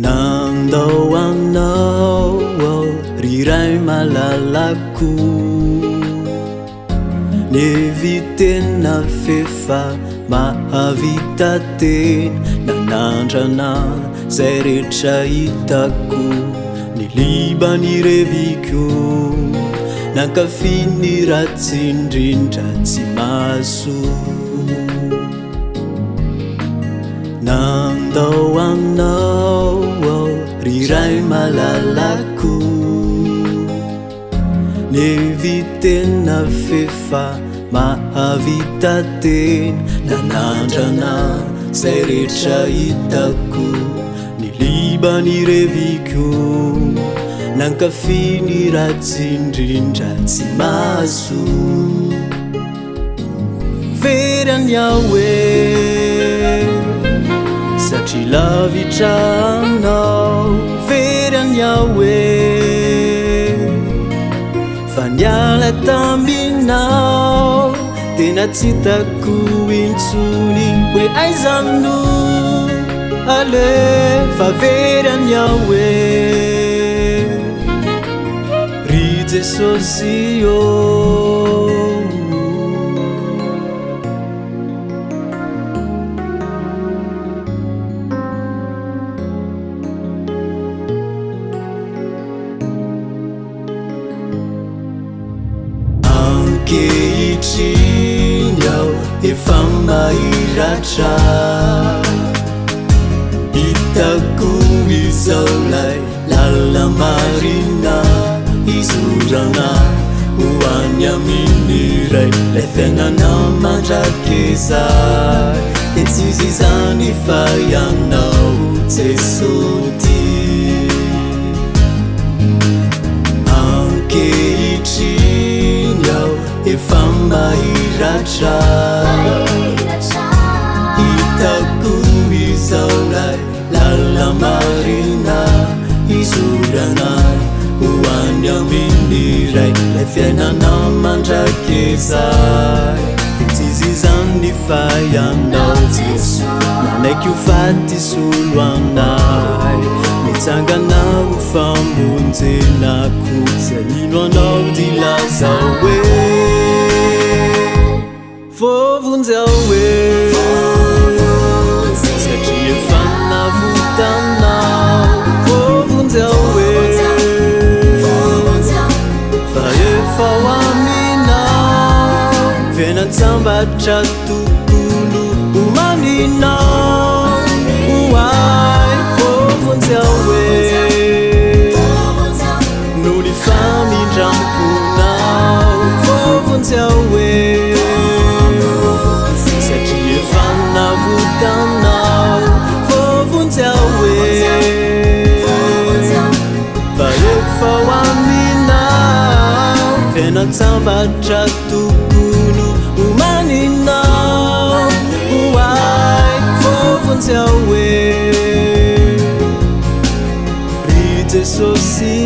Nandao aminao riray malalako nevitena fefa mahavita teny nanandrana zay rehetra hitako ny liba ny reviko nankafiny ratsindrindra tsy maso nandao aminao riray malalako nevitena fefa mahavita teny nanandrana zay rehetra hitako ny liba ny reviko nankafiny ratsindrindra tsy maso very anyahoe satria lavitranao very anyahoe fa niala tambinao tena tsy hitako intsony hoe aizany no ale fa very anyahoe ry Jesosy ankehitriny aho efa mahiratra hitako izao lay lala marina izorana hoany amin'ny ray lay fiainana mandrakizay de tsy izy izany fa ianao Jesosy ankehitriny aho efa mahiratra hitako izao lay lala marina izorana hoany amin'ny ray lay fiainana mandrakizay de tsy izy izany fa ianao nanaiky ho faty solo anay mitsangana ho famonjenako zay ino anao dilaza hoe vovonjy aho hoe satria efa navotanao vovonjy aho hoe fa efa ho aminao venatsambatra tokolo homaninao hoay vovonjy aho hoe no ny famindramponao vovonjy aho hoe satria efa navotanao vovonjy aho hoe fa efa ho aminao venatsambatra tokolo homaninao hoay vovonjy aho hoe ry Jesosy